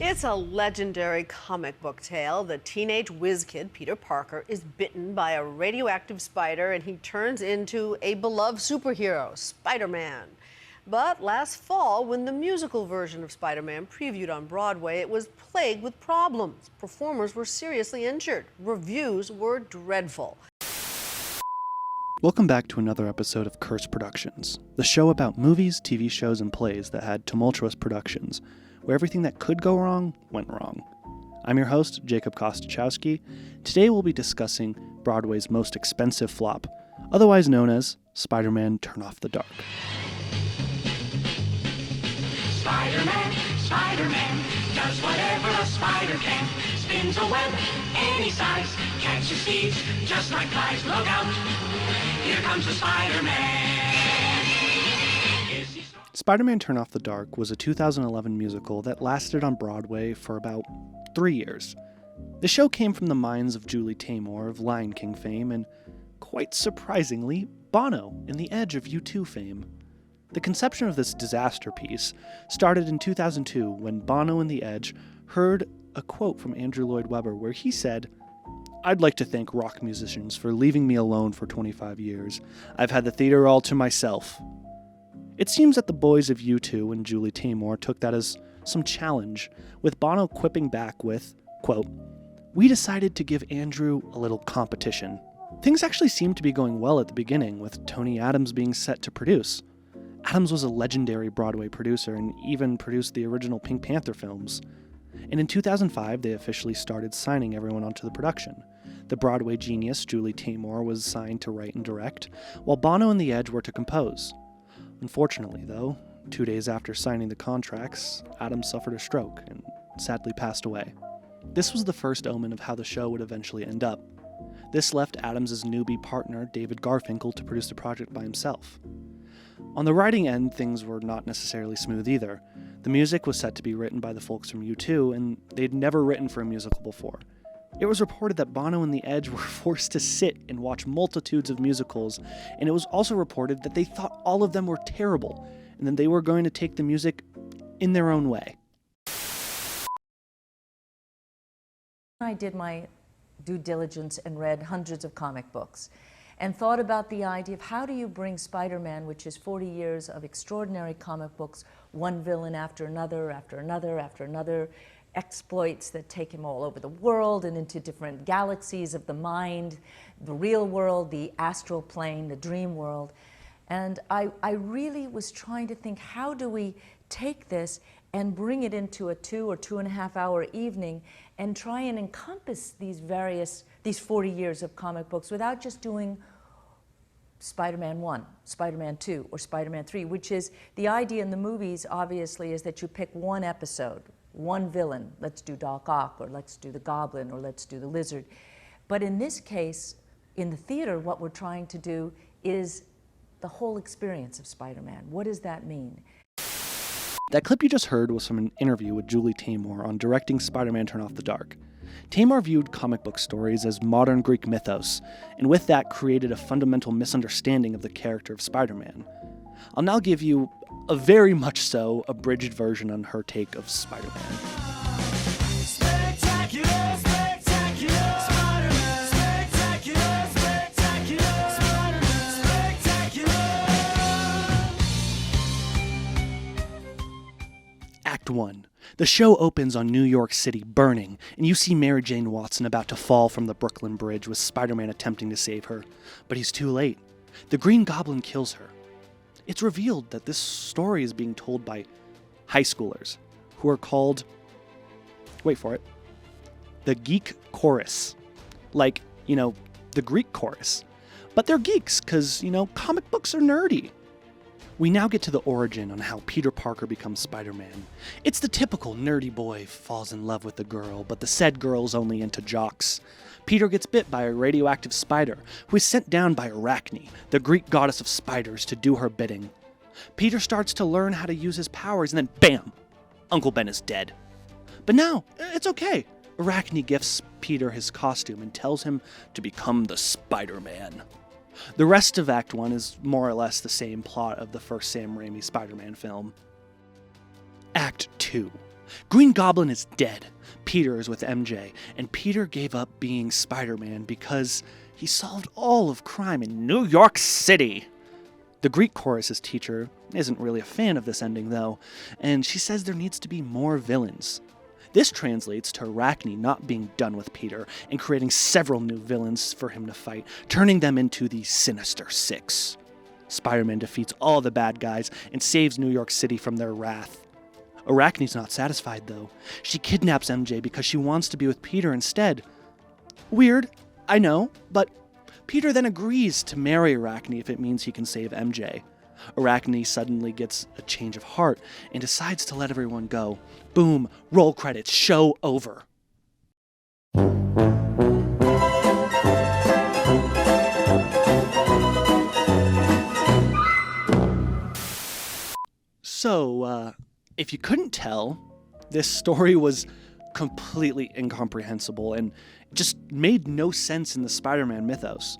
It's a legendary comic book tale. The teenage whiz kid, Peter Parker, is bitten by a radioactive spider and he turns into a beloved superhero, Spider-Man. But last fall, when the musical version of Spider-Man previewed on Broadway, it was plagued with problems. Performers were seriously injured. Reviews were dreadful. Welcome back to another episode of Curse Productions, the show about movies, TV shows, and plays that had tumultuous productions, where everything that could go wrong went wrong. I'm your host, Jacob Kostachowski. Today we'll be discussing Broadway's most expensive flop, otherwise known as Spider-Man Turn Off the Dark. Spider-Man, Spider-Man, does whatever a spider can. Spins a web any size, catches thieves just like flies. Look out, here comes the Spider-Man. Spider-Man Turn Off the Dark was a 2011 musical that lasted on Broadway for about 3 years. The show came from the minds of Julie Taymor of Lion King fame and, quite surprisingly, Bono in The Edge of U2 fame. The conception of this disaster piece started in 2002 when Bono and The Edge heard a quote from Andrew Lloyd Webber where he said, "I'd like to thank rock musicians for leaving me alone for 25 years. I've had the theater all to myself." It seems that the boys of U2 and Julie Taymor took that as some challenge, with Bono quipping back with, quote, "We decided to give Andrew a little competition." Things actually seemed to be going well at the beginning, with Tony Adams being set to produce. Adams was a legendary Broadway producer and even produced the original Pink Panther films. And in 2005, they officially started signing everyone onto the production. The Broadway genius, Julie Taymor, was signed to write and direct, while Bono and The Edge were to compose. Unfortunately, though, 2 days after signing the contracts, Adams suffered a stroke and sadly passed away. This was the first omen of how the show would eventually end up. This left Adams' newbie partner, David Garfinkel, to produce the project by himself. On the writing end, things were not necessarily smooth either. The music was set to be written by the folks from U2, and they'd never written for a musical before. It was reported that Bono and The Edge were forced to sit and watch multitudes of musicals, and it was also reported that they thought all of them were terrible, and that they were going to take the music in their own way. I did my due diligence and read hundreds of comic books and thought about the idea of how do you bring Spider-Man, which is 40 years of extraordinary comic books, one villain after another, after another, after another, exploits that take him all over the world and into different galaxies of the mind, the real world, the astral plane, the dream world. And I really was trying to think, how do we take this and bring it into a 2 or 2.5 hour evening and try and encompass these 40 years of comic books without just doing Spider-Man 1, Spider-Man 2, or Spider-Man 3, which is the idea in the movies, obviously, is that you pick one episode, one villain. Let's do Doc Ock, or let's do the Goblin, or let's do the Lizard. But in this case, in the theater, what we're trying to do is the whole experience of Spider-Man. What does that mean? That clip you just heard was from an interview with Julie Taymor on directing Spider-Man Turn Off the Dark. Taymor viewed comic book stories as modern Greek mythos, and with that created a fundamental misunderstanding of the character of Spider-Man. I'll now give you a very much so abridged version on her take of Spider-Man. Spectacular, spectacular, Spider-Man. Spectacular, spectacular, Spider-Man. Spectacular. Act 1. The show opens on New York City burning, and you see Mary Jane Watson about to fall from the Brooklyn Bridge with Spider-Man attempting to save her. But he's too late. The Green Goblin kills her. It's revealed that this story is being told by high schoolers, who are called, wait for it, the Geek Chorus. Like, the Greek chorus. But they're geeks, because, comic books are nerdy. We now get to the origin on how Peter Parker becomes Spider-Man. It's the typical nerdy boy falls in love with the girl, but the said girl's only into jocks. Peter gets bit by a radioactive spider, who is sent down by Arachne, the Greek goddess of spiders, to do her bidding. Peter starts to learn how to use his powers, and then bam! Uncle Ben is dead. But now, it's okay. Arachne gifts Peter his costume and tells him to become the Spider-Man. The rest of Act 1 is more or less the same plot of the first Sam Raimi Spider-Man film. Act 2. Green Goblin is dead. Peter is with MJ, and Peter gave up being Spider-Man because he solved all of crime in New York City. The Greek chorus's teacher isn't really a fan of this ending, though, and she says there needs to be more villains. This translates to Arachne not being done with Peter and creating several new villains for him to fight, turning them into the Sinister Six. Spider-Man defeats all the bad guys and saves New York City from their wrath. Arachne's not satisfied, though. She kidnaps MJ because she wants to be with Peter instead. Weird, I know, but Peter then agrees to marry Arachne if it means he can save MJ. Arachne suddenly gets a change of heart and decides to let everyone go. Boom, roll credits, show over. So, if you couldn't tell, this story was completely incomprehensible and just made no sense in the Spider-Man mythos.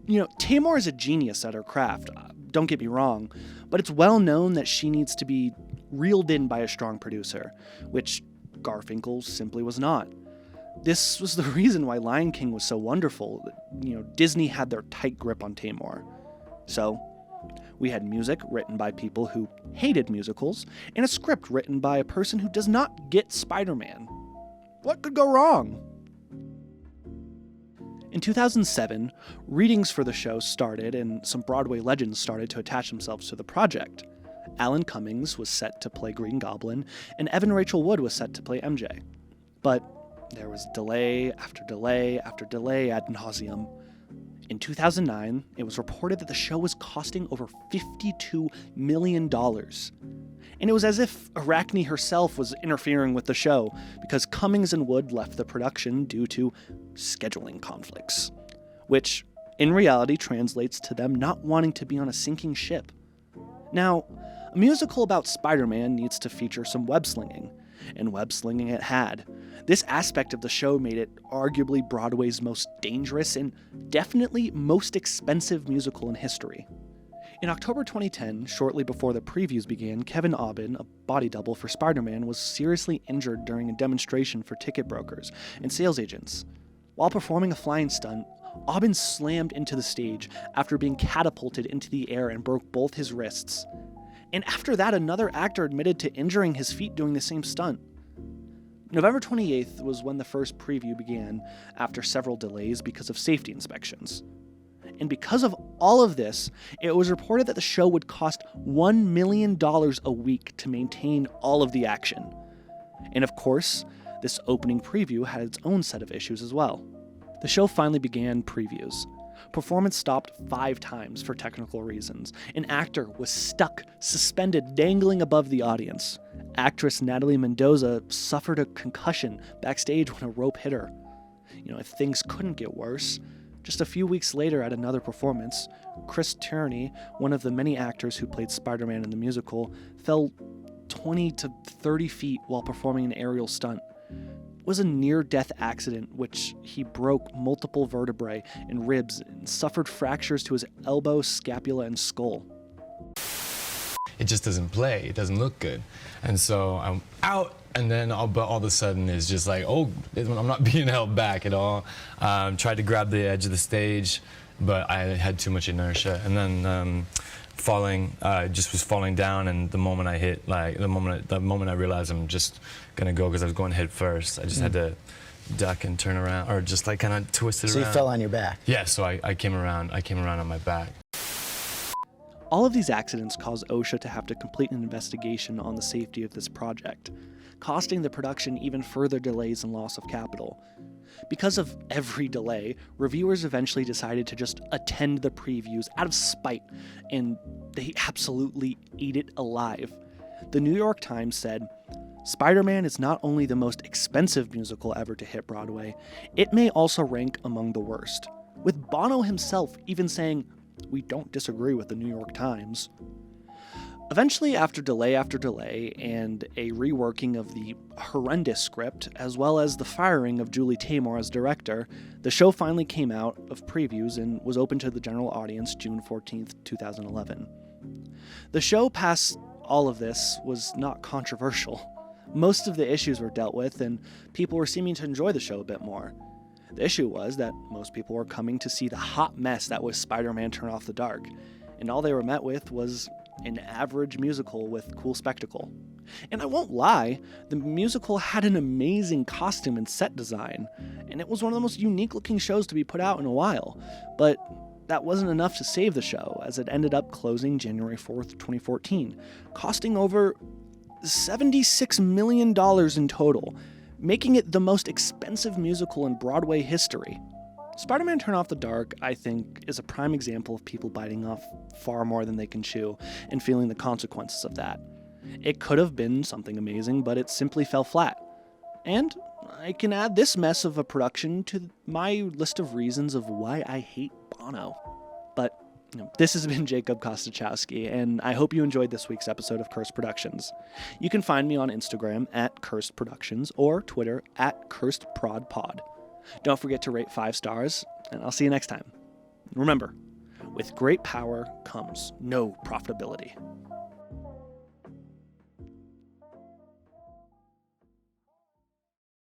You know, Tamor is a genius at her craft, don't get me wrong, but it's well known that she needs to be reeled in by a strong producer, which Garfinkel simply was not. This was the reason why Lion King was so wonderful. You know, Disney had their tight grip on Tamor. So, we had music written by people who hated musicals, and a script written by a person who does not get Spider-Man. What could go wrong? In 2007, readings for the show started, and some Broadway legends started to attach themselves to the project. Alan Cummings was set to play Green Goblin, and Evan Rachel Wood was set to play MJ. But there was delay after delay after delay ad nauseum. In 2009, it was reported that the show was costing over $52 million. And it was as if Arachne herself was interfering with the show, because Cummings and Wood left the production due to scheduling conflicts, which in reality translates to them not wanting to be on a sinking ship. Now, a musical about Spider-Man needs to feature some web-slinging, and web-slinging it had. This aspect of the show made it arguably Broadway's most dangerous and definitely most expensive musical in history. In October 2010, shortly before the previews began, Kevin Aubin, a body double for Spider-Man, was seriously injured during a demonstration for ticket brokers and sales agents. While performing a flying stunt, Aubin slammed into the stage after being catapulted into the air and broke both his wrists. And after that, another actor admitted to injuring his feet doing the same stunt. November 28th was when the first preview began, after several delays because of safety inspections. And because of all of this, it was reported that the show would cost $1 million a week to maintain all of the action. And of course, this opening preview had its own set of issues as well. The show finally began previews. Performance stopped 5 times for technical reasons. An actor was stuck, suspended, dangling above the audience. Actress Natalie Mendoza suffered a concussion backstage when a rope hit her. You know, if things couldn't get worse, just a few weeks later at another performance, Chris Tierney, one of the many actors who played Spider-Man in the musical, fell 20 to 30 feet while performing an aerial stunt. It was a near-death accident which he broke multiple vertebrae and ribs and suffered fractures to his elbow, scapula, and skull. It just doesn't play, it doesn't look good. And so I'm out, and then all of a sudden it's just like, oh, I'm not being held back at all. Tried to grab the edge of the stage, but I had too much inertia. And then just was falling down, and the moment I hit, the moment I realized I'm just gonna go, because I was going head first, I just had to duck and turn around, or just like kind of twist it around. So you fell on your back? Yeah, so I came around on my back. All of these accidents caused OSHA to have to complete an investigation on the safety of this project, costing the production even further delays and loss of capital. Because of every delay, reviewers eventually decided to just attend the previews out of spite, and they absolutely ate it alive. The New York Times said, "Spider-Man is not only the most expensive musical ever to hit Broadway, it may also rank among the worst," with Bono himself even saying, "We don't disagree with the New York Times." Eventually, after delay and a reworking of the horrendous script, as well as the firing of Julie Taymor as director, the show finally came out of previews and was open to the general audience June 14th, 2011. The show, past all of this, was not controversial. Most of the issues were dealt with, and people were seeming to enjoy the show a bit more. The issue was that most people were coming to see the hot mess that was Spider-Man Turn Off the Dark, and all they were met with was an average musical with cool spectacle. And I won't lie, the musical had an amazing costume and set design, and it was one of the most unique looking shows to be put out in a while, but that wasn't enough to save the show, as it ended up closing January 4th, 2014, costing over $76 million in total, making it the most expensive musical in Broadway history. Spider-Man Turn Off the Dark, I think, is a prime example of people biting off far more than they can chew and feeling the consequences of that. It could have been something amazing, but it simply fell flat. And I can add this mess of a production to my list of reasons of why I hate Bono. But this has been Jacob Kostachowski, and I hope you enjoyed this week's episode of Cursed Productions. You can find me on Instagram at Cursed Productions or Twitter at CursedProdPod. Don't forget to rate 5 stars, and I'll see you next time. Remember, with great power comes no profitability.